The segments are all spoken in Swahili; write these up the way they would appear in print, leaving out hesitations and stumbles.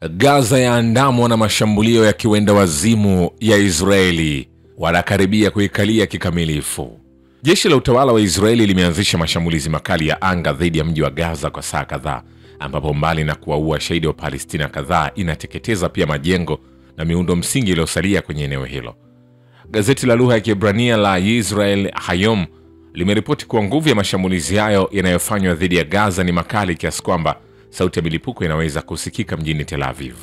Gaza yaandamwa na mashambulio ya kiwenda wazimu ya Israeli, wanakaribia kuikalia kikamilifu. Jeshi la utawala wa Israeli limeanzisha mashambulizi makali ya anga dhidi ya mji wa Gaza kwa saa kadhaa, ambapo mbali na kuwaua shahidi wa Palestina kadhaa, inateketeza pia majengo na miundo msingi iliyosalia kwenye eneo hilo. Gazeti la lugha ya Kiebrania la Israel Hayom limeripoti kuwa nguvu ya mashambulizi hayo yanayofanywa dhidi ya Gaza ni makali kiasi kwamba sauti ya milipuko inaweza kusikika mjini Tel Aviv.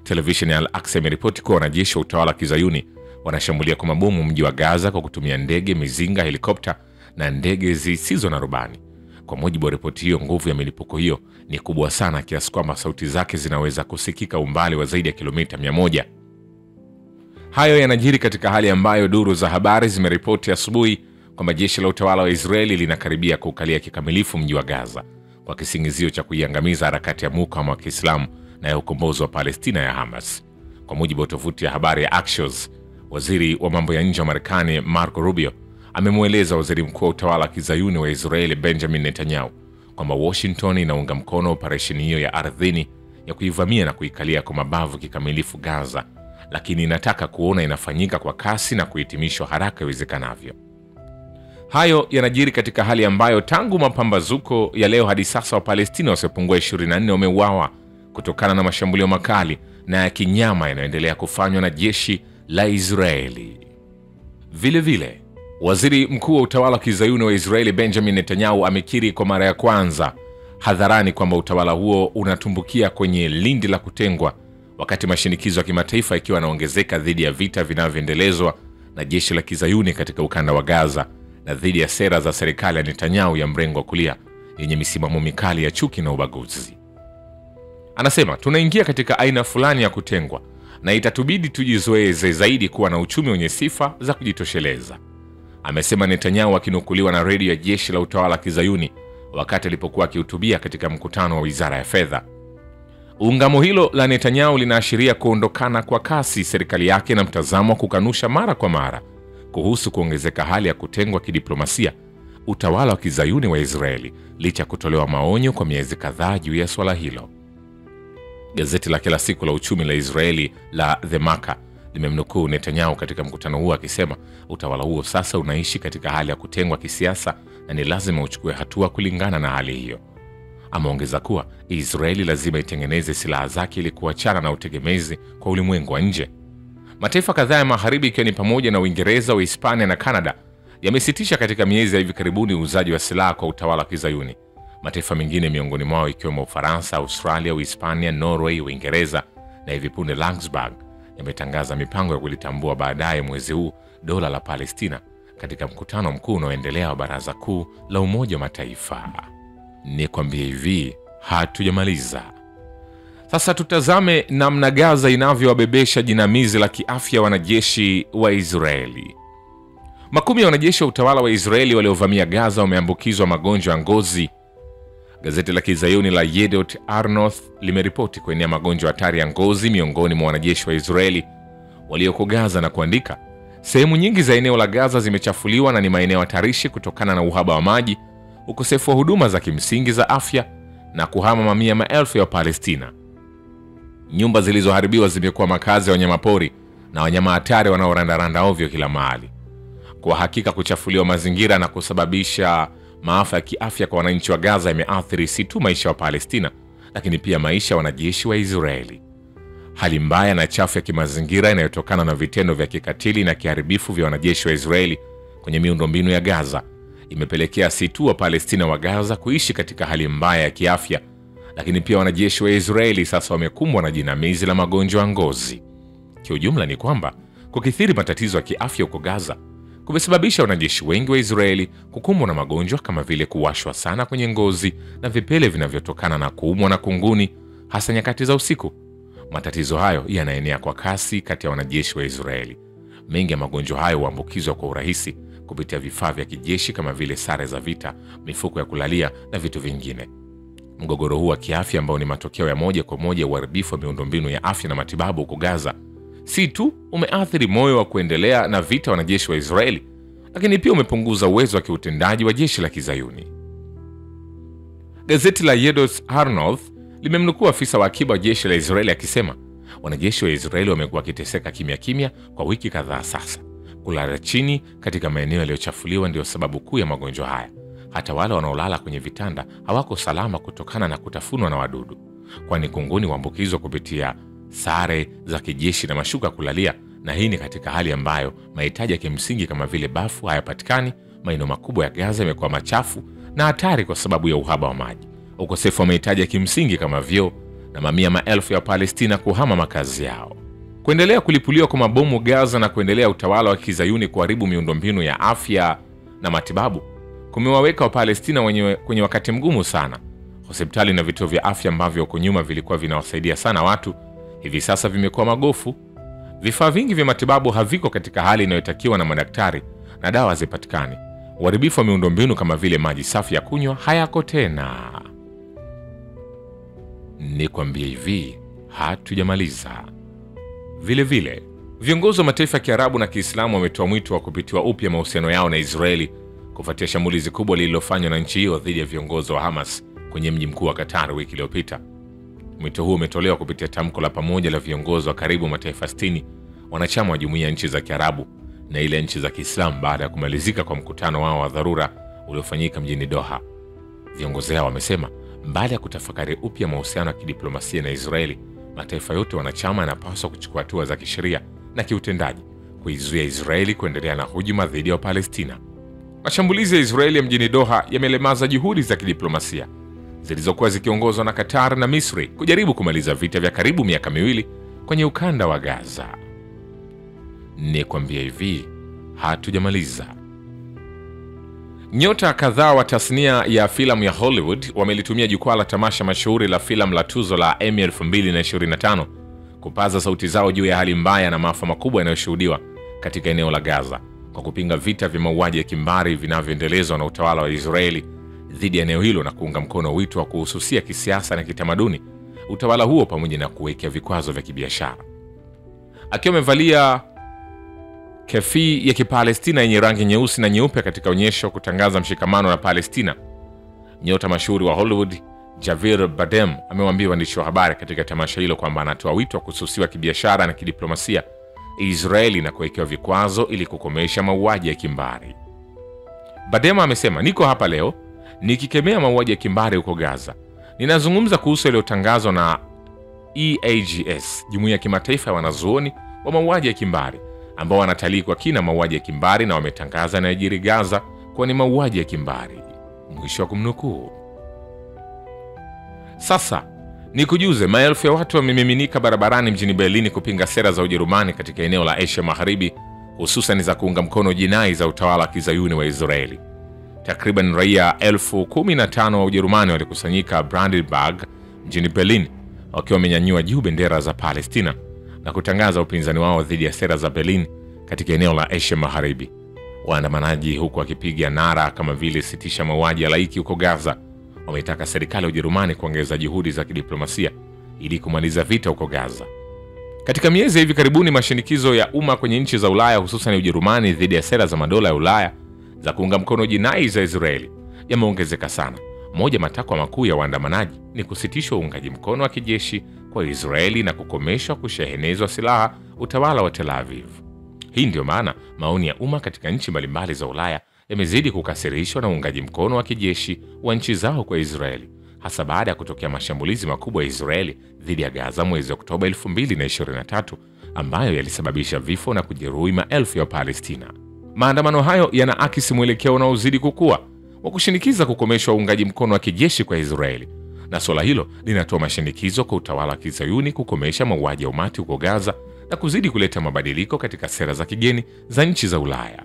Televisheni ya Al-Aqsa imeripoti kuwa wanajeshi wa utawala wa Kizayuni wanashambulia kwa mabomu mji wa Gaza kwa kutumia ndege, mizinga, helikopta na ndege zisizo na rubani. Kwa mujibu wa ripoti hiyo, nguvu ya milipuko hiyo ni kubwa sana kiasi kwamba sauti zake zinaweza kusikika umbali wa zaidi ya kilomita 100. Hayo yanajiri katika hali ambayo duru za habari zimeripoti asubuhi kwamba jeshi la utawala wa Israeli linakaribia kuukalia kikamilifu mji wa Gaza kwa kisingizio cha kuiangamiza harakati ya mukawama wa Kiislamu na ya ukombozi wa Palestina ya Hamas. Kwa mujibu wa tovuti ya habari ya Axios, waziri wa mambo ya nje wa Marekani Marco Rubio amemweleza waziri mkuu wa utawala wa Kizayuni wa Israeli Benjamin Netanyahu kwamba Washington inaunga mkono operesheni hiyo ya ardhini ya kuivamia na kuikalia kwa mabavu kikamilifu Gaza, lakini inataka kuona inafanyika kwa kasi na kuhitimishwa haraka iwezekanavyo. Hayo yanajiri katika hali ambayo tangu mapambazuko ya leo hadi sasa Wapalestina wasiopungua 24 wameuawa kutokana na mashambulio makali na ya kinyama yanayoendelea kufanywa na jeshi la Israeli. Vile vile, waziri mkuu wa utawala wa Kizayuni wa Israeli Benjamin Netanyahu amekiri kwa mara ya kwanza hadharani kwamba utawala huo unatumbukia kwenye lindi la kutengwa, wakati mashinikizo ya kimataifa ikiwa yanaongezeka dhidi ya vita vinavyoendelezwa na jeshi la Kizayuni katika ukanda wa Gaza na dhidi ya sera za serikali ya Netanyahu ya mrengo wa kulia yenye misimamo mikali ya chuki na ubaguzi. Anasema, tunaingia katika aina fulani ya kutengwa na itatubidi tujizoeze zaidi kuwa na uchumi wenye sifa za kujitosheleza, amesema Netanyahu akinukuliwa na redio ya jeshi la utawala wa Kizayuni wakati alipokuwa akihutubia katika mkutano wa wizara ya fedha. Ungamo hilo la Netanyahu linaashiria kuondokana kwa kasi serikali yake na mtazamo wa kukanusha mara kwa mara kuhusu kuongezeka hali ya kutengwa kidiplomasia utawala wa Kizayuni wa Israeli, licha kutolewa maonyo kwa miezi kadhaa juu ya swala hilo. Gazeti la kila siku la uchumi la Israeli la The Marker limemnukuu Netanyahu katika mkutano huo akisema utawala huo sasa unaishi katika hali ya kutengwa kisiasa na ni lazima uchukue hatua kulingana na hali hiyo. Ameongeza kuwa Israeli lazima itengeneze silaha zake ili kuachana na utegemezi kwa ulimwengu wa nje. Mataifa kadhaa ya magharibi ikiwa ni pamoja na Uingereza, Uhispania na Kanada yamesitisha katika miezi ya hivi karibuni uuzaji wa silaha kwa utawala wa Kizayuni. Mataifa mengine miongoni mwao ikiwemo Ufaransa, Australia, Uhispania, Norway, Uingereza na hivi punde Luxembourg yametangaza mipango ya kulitambua baadaye mwezi huu dola la Palestina katika mkutano mkuu unaoendelea wa Baraza Kuu la Umoja wa Mataifa. Nikwambie hivi, hatujamaliza. Sasa tutazame namna Gaza inavyowabebesha jinamizi la kiafya wanajeshi wa Israeli. Makumi ya wanajeshi wa utawala wa Israeli waliovamia Gaza wameambukizwa magonjwa ya ngozi. Gazeti la Kizayuni la Yedot Ahronoth limeripoti kuenea magonjwa hatari ya ngozi miongoni mwa wanajeshi wa Israeli walioko Gaza na kuandika, sehemu nyingi za eneo la Gaza zimechafuliwa na ni maeneo hatarishi kutokana na uhaba wa maji, ukosefu wa huduma za kimsingi za afya na kuhama mamia maelfu ya Palestina. Nyumba zilizoharibiwa zimekuwa makazi ya wanyamapori na wanyama hatari wanaorandaranda ovyo kila mahali. Kwa hakika kuchafuliwa mazingira na kusababisha maafa ya kiafya kwa wananchi wa Gaza imeathiri si tu maisha wa Palestina, lakini pia maisha ya wanajeshi wa Israeli. Hali mbaya na chafu ya kimazingira inayotokana na vitendo vya kikatili na kiharibifu vya wanajeshi wa Israeli kwenye miundombinu ya Gaza imepelekea si tu wa Palestina wa Gaza kuishi katika hali mbaya ya kiafya, lakini pia wanajeshi wa Israeli sasa wamekumbwa na jinamizi la magonjwa ya ngozi. Kiujumla ni kwamba kukithiri matatizo ya kiafya huko Gaza kumesababisha wanajeshi wengi wa Israeli kukumbwa na magonjwa kama vile kuwashwa sana kwenye ngozi na vipele vinavyotokana na kuumwa na kunguni, hasa nyakati za usiku. Matatizo hayo yanaenea kwa kasi kati ya wanajeshi wa Israeli. Mengi ya magonjwa hayo huambukizwa kwa urahisi kupitia vifaa vya kijeshi kama vile sare za vita, mifuko ya kulalia na vitu vingine. Mgogoro huu wa kiafya ambao ni matokeo ya moja kwa moja ya uharibifu wa miundombinu ya afya na matibabu huko Gaza si tu umeathiri moyo wa kuendelea na vita wanajeshi wa Israeli, lakini pia umepunguza uwezo wa kiutendaji wa jeshi la Kizayuni. Gazeti la Yedot Ahronoth limemnukuu afisa wa akiba wa jeshi la Israeli akisema wanajeshi wa Israeli wamekuwa wakiteseka kimya kimya kwa wiki kadhaa sasa. Kulala chini katika maeneo yaliyochafuliwa ndio sababu kuu ya magonjwa haya. Hata wale wanaolala kwenye vitanda hawako salama kutokana na kutafunwa na wadudu, kwani kunguni huambukizwa kupitia sare za kijeshi na mashuka kulalia, na hii ni katika hali ambayo mahitaji ya kimsingi kama vile bafu hayapatikani. Maeneo makubwa ya Gaza yamekuwa machafu na hatari kwa sababu ya uhaba wa maji, ukosefu wa mahitaji ya kimsingi kama vyoo, na mamia maelfu ya Palestina kuhama makazi yao. Kuendelea kulipuliwa kwa mabomu Gaza na kuendelea utawala wa Kizayuni kuharibu miundombinu ya afya na matibabu kumewaweka Wapalestina kwenye wakati mgumu sana. Hospitali na vituo vya afya ambavyo huko nyuma vilikuwa vinawasaidia sana watu, hivi sasa vimekuwa magofu. Vifaa vingi vya matibabu haviko katika hali inayotakiwa na madaktari na dawa hazipatikani. Uharibifu wa miundombinu kama vile maji safi ya kunywa hayako tena. Nikwambie hivi, hatujamaliza. Vile viongozi wa mataifa ya Kiarabu na Kiislamu wametoa mwito wa kupitiwa upya mahusiano yao na Israeli kufuatia shambulizi kubwa lililofanywa na nchi hiyo dhidi ya viongozi wa Hamas kwenye mji mkuu wa Qatar wiki iliyopita. Mwito huu umetolewa kupitia tamko la pamoja la viongozi wa karibu mataifa 60 wanachama wa Jumuiya ya Nchi za Kiarabu na ile nchi za Kiislamu baada ya kumalizika kwa mkutano wao wa dharura uliofanyika mjini Doha. Viongozi hao wamesema mbali ya kutafakari upya mahusiano ya kidiplomasia na Israeli, mataifa yote wanachama yanapaswa kuchukua hatua za kisheria na kiutendaji kuizuia Israeli kuendelea na hujuma dhidi ya Palestina. Mashambulizi ya Israeli mjini Doha yamelemaza juhudi za kidiplomasia zilizokuwa zikiongozwa na Qatar na Misri kujaribu kumaliza vita vya karibu miaka miwili kwenye ukanda wa Gaza. Nikwambia hivi, hatujamaliza. Nyota kadhaa wa tasnia ya filamu ya Hollywood wamelitumia jukwaa la tamasha mashuhuri la filamu la tuzo la Emmy 2025 kupaza sauti zao juu ya hali mbaya na maafa makubwa yanayoshuhudiwa katika eneo la Gaza kwa kupinga vita vya mauaji ya kimbari vinavyoendelezwa na utawala wa Israeli dhidi ya eneo hilo na kuunga mkono wito wa kuhususia kisiasa na kitamaduni utawala huo pamoja na kuwekea vikwazo vya kibiashara. Akiwa amevalia kefi ya Kipalestina yenye rangi nyeusi na nyeupe katika onyesho kutangaza mshikamano na Palestina, nyota mashuhuri wa Hollywood Javier Bardem amewaambia waandishi wa habari katika tamasha hilo kwamba anatoa wito wa kususiwa kibiashara na kidiplomasia Israeli na kuwekewa vikwazo ili kukomesha mauaji ya kimbari. Bardem amesema, niko hapa leo nikikemea mauaji ya kimbari huko Gaza. Ninazungumza kuhusu yaliyotangazwa na EAGS, Jumuiya ya Kimataifa ya Wanazuoni wa Mauaji ya Kimbari, ambao wanatalii kwa kina mauaji ya kimbari na wametangaza yanayojiri Gaza kuwa ni mauaji ya kimbari. Mwisho wa kumnukuu. Sasa nikujuze, maelfu ya watu wamemiminika barabarani mjini Berlin kupinga sera za Ujerumani katika eneo la Asia Magharibi, hususan za kuunga mkono jinai za utawala wa Kizayuni wa Israeli. Takriban raia 15,000 wa Ujerumani walikusanyika Brandenburg mjini Berlin wakiwa wamenyanyua juu bendera za Palestina na kutangaza upinzani wao dhidi ya sera za Berlin katika eneo la Asia Magharibi. Waandamanaji huku wakipiga nara kama vile sitisha mauaji ya laiki huko Gaza, wametaka serikali ya Ujerumani kuongeza juhudi za kidiplomasia ili kumaliza vita huko Gaza. Katika miezi hivi karibuni, mashinikizo ya umma kwenye nchi za Ulaya hususan Ujerumani dhidi ya sera za madola ya Ulaya za kuunga mkono jinai za Israeli yameongezeka sana. Moja matakwa makuu ya waandamanaji ni kusitishwa uungaji mkono wa kijeshi kwa Israeli na kukomeshwa kushehenezwa silaha utawala wa Tel Aviv. Hii ndio maana maoni ya umma katika nchi mbalimbali za Ulaya yamezidi kukasirishwa na uungaji mkono wa kijeshi wa nchi zao kwa Israeli, hasa baada ya kutokea mashambulizi makubwa ya Israeli dhidi ya Gaza mwezi Oktoba 2023 ambayo yalisababisha vifo na kujeruhi maelfu ya Palestina. Maandamano hayo yanaakisi mwelekeo unaozidi kukua wa kushinikiza kukomeshwa uungaji mkono wa kijeshi kwa Israeli, na suala hilo linatoa mashinikizo kwa utawala wa Kizayuni kukomesha mauaji ya umati huko Gaza na kuzidi kuleta mabadiliko katika sera za kigeni za nchi za Ulaya.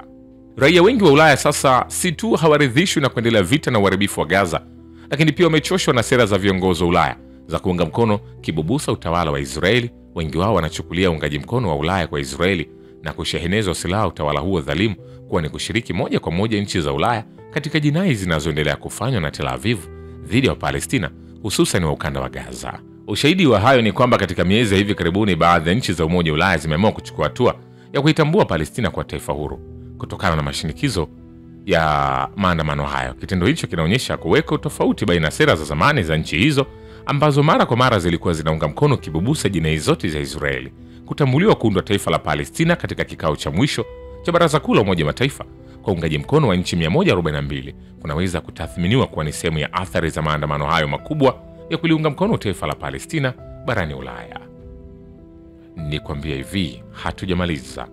Raia wengi wa Ulaya sasa si tu hawaridhishwi na kuendelea vita na uharibifu wa Gaza, lakini pia wamechoshwa na sera za viongozi wa Ulaya za kuunga mkono kibubusa utawala wa Israeli. Wengi wao wanachukulia uungaji mkono wa Ulaya kwa Israeli na kushehenezwa silaha utawala huo dhalimu kuwa ni kushiriki moja kwa moja nchi za Ulaya katika jinai zinazoendelea kufanywa na Tel Aviv dhidi ya Palestina, hususan wa ukanda wa Gaza. Ushahidi wa hayo ni kwamba katika miezi hivi karibuni baadhi ya nchi za Umoja wa Ulaya zimeamua kuchukua hatua ya kuitambua Palestina kwa taifa huru kutokana na mashinikizo ya maandamano hayo. Kitendo hicho kinaonyesha kuweka tofauti baina ya sera za zamani za nchi hizo ambazo mara kwa mara zilikuwa zinaunga mkono kibubusa jinai zote za Israeli, kutambuliwa kuundwa taifa la Palestina katika kikao cha mwisho cha Baraza Kuu la Umoja Mataifa kwa uungaji mkono wa nchi 142 kunaweza kutathminiwa kuwa ni sehemu ya athari za maandamano hayo makubwa ya kuliunga mkono taifa la Palestina barani Ulaya. Nikwambia hivi, hatujamaliza.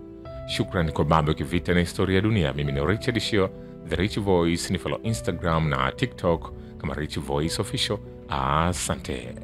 Shukrani kwa Babu Kivita na Historia ya Dunia. Mimi ni Richard Shio, The Rich Voice. Ni follow Instagram na TikTok kama Rich Voice Official. Asante.